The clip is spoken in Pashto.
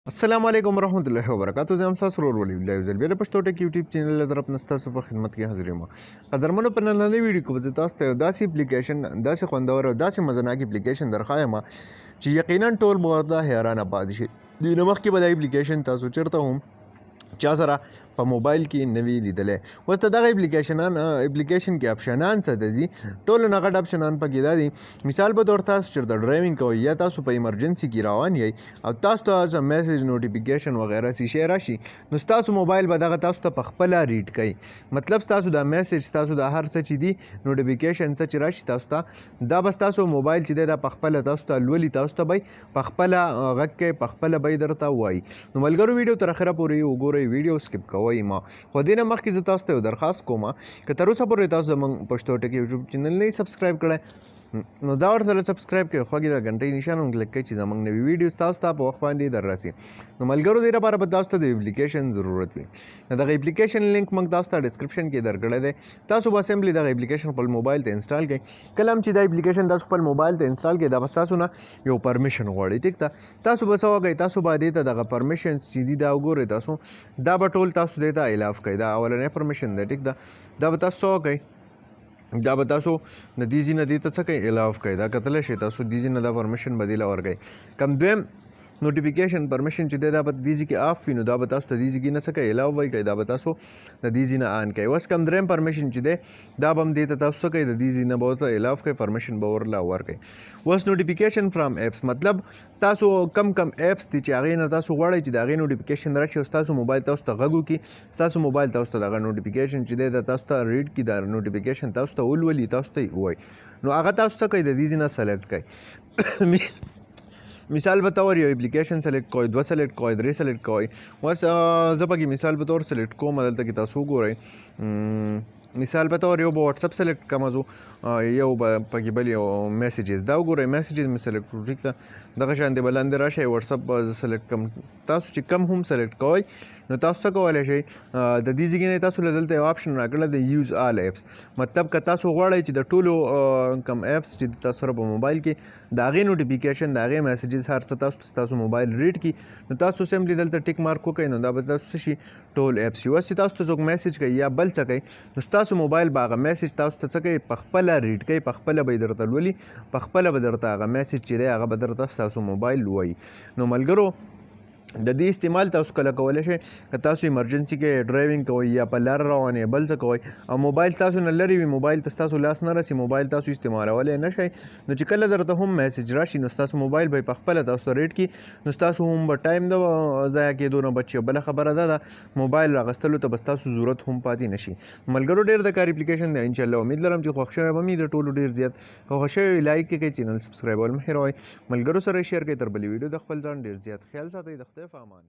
السلام علیکم ورحمۃ اللہ وبرکاتہ. زه هم تاسو ورور ولی الله یو ځل بیا د پښتو ټک یوټیوب چینل له طرف نه ستاسو په خدمت کې حاضر یم. قدرمنو په نننۍ ویډیو کې به زه تاسو ته یو داسې اپلیکیشن داسې خوندور او داسې مزناک اپلیکیشن درښایم چې یقینا ټول به ورته حیرانه پاتې شي. دې نه مخکې به دا اپلیکیشن تاسو چېرته هم چا سره په موبایل کې نه وي لیدلی. اوس ته دغه اپلیکیشن کې اپشنان څه ته ځي. ټولو نه غټ اپشنان پکې دا دي. مثال په طور تاسو چېرته ډرایوینګ کوئ یا تاسو په ایمرجنسي کې روان یئ او تاسو ته څه میسج نوټیفیکیشن وغیره څه شی راشي نو ستاسو موبایل به دغه تاسو ته پخپله ریډ کوي. مطلب ستاسو دا میسج ستاسو دا هر څه چې دي نوټیفیکیشن څه چې راشي تاسو ته دا به ستاسو موبایل چې دی دا پخپله تاسو ته لولي تاسو ته به پخپله غږ کوي پخپله به یې درته وایي. نو ملګرو ویډیو تر اخره پورې وګورئ ویډیو سکپ کوئ ما. خو دې نه مخکې زه تاسو ته یو درخواست کوم که تر اوسه پورې تاسو زموږ پښتو ټک یوټیوب چینل نه سبسکرایب کړی نو دا ورسره سبسکرایب کړئ خوږې د غنټۍ نشان هم کلک کړئ چې زموږ نوي ویډیوز تاسو ته په وخت باندې در راسي. نو ملګرو دې لپاره به تاسو ته د اپلیکیشن ضرورت وي. نو دغه اپلیکیشن لینک موږ تاسو ته ډسکرپشن کې درکړی دی. تاسو به سمپلی دغه اپلیکیشن خپل موبایل ته انسټال کړئ. کله هم چې دا اپلیکیشن تاسو خپل موبایل ته انسټال کړئ دا به ستاسو نه یو پرمیشن غواړي. ټیک ده تاسو به څه وکړئ تاسو به دې ته دغه پرمیشنز چې دي دا وګورئ تاسو دا به ټول تاسو دې ته الاف کړئ. دا اولنی پرمیشن دی. ټیک ده دا به تاسو څه وکړئ دا به تاسو د دې ځای نه دې ته څه کوئ الاف کوئ. دا کتلی شئ تاسو دې ځای نه دا پرمیشن به دې له ورکوئ. کم دویم نوټیفیکیشن پرمیشن چې دی دا به دې ځای کې آف وي نو دا به تاسو ته دې ځای کې نه څه کوئ الاو به یې کوئ دا به تاسو د دې ځای نه آن کوئ. اوس کم دریم پرمیشن چې دی دا به هم دې ته تاسو څه کوئ د دې ځای نه به ورته الاف کوئ پرمیشن به ورله ورکوئ. اوس نوټیفیکیشن فرام ایپس مطلب تاسو کم ایپس دي چې هغې نه تاسو غواړئ چې د هغې نوټیفیکیشن راشي او ستاسو موبایل تاسو ته غږ وکړي ستاسو موبایل تاسو ته دغه نوټیفیکیشن چې دی دا تاسو ته ریډ کړي دا نوټیفیکیشن تاسو ته ولولي تاسو ته یې ووایي نو هغه تاسو څه کوئ د دې ځای نه سلیکټ کوئ. مثال په طور یو اپلیکیشن سلیکټ کوئ 2 سلیکټ کوئ 3 سلیکټ کوئ. اوس زه پکې مثال په طور سلیکټ کوم دلته کې تاسو وګورئ. مثال په طور یو به واتساپ سلیکټ کوم زه یو به پکې بل یو میسیجز دا وګورئ میسیجز مې سلیکټ کړو. ټیک ده دغه شان دی به لاندې راشئ واتساپ به زه سلیکټ کوم. تاسو چې کم هم سلیکټ کوئ نو تاسو څه کولی شئ د دې ځای نه تاسو له دلته یو آپشن راکړی دی یوز آل ایپس مطلب که تاسو غواړئ چې د ټولو کم ایپس چې تاسو سره په موبایل کې د هغې نوټیفیکیشن د هغې میسیجز هر څه تاسو موبایل ریډ کړي نو تاسو سمپلی دلته ټیک مارک وکړئ نو دا به تاسو څه شي ټول ایپس شي. اوس چې تاسو ته څوک میسیج کوي یا بل څه کوي نو ستاسو موبایل به هغه میسیج تاسو ته څه کوي پخپله ریډ کوي پخپله به یې درته لولي پخپله به درته هغه میسیج چې دی هغه به درته ستاسو موبایل وایي. نو ملګرو د دې استعمال تاسو کله کولی شئ که تاسو ایمرجنسي کې ډرایوینګ کوئ یا په لاره روان یې بل څه کوئ او موبایل تاسو نه لرې وي موبایل ته ستاسو لاس نه رسي موبایل تاسو استعمالولی نه شئ نو چې کله درته هم میسیج راشي نو ستاسو موبایل به یې پخپله تاسو ته ریډ کړي نو ستاسو هم به ټایم د ضایع کېدو نه بچي. بله خبره دا ده موبایل راغستلو ته به ستاسو ضرورت هم پاتې نه شي. ملګرو ډېر د کار اپلیکیشن دی انشاءالله امید لرم چې خوښ شوی به مې د ټولو ډېر زیات که خوښ شوی وي لایک کړئ چینل سبسکرایبول مه هېروئ ملګرو سره یې شیر کړئ تر بلې ویډیو د خپل ځان ډېر زیات خیال ساتئ د خدای په امان.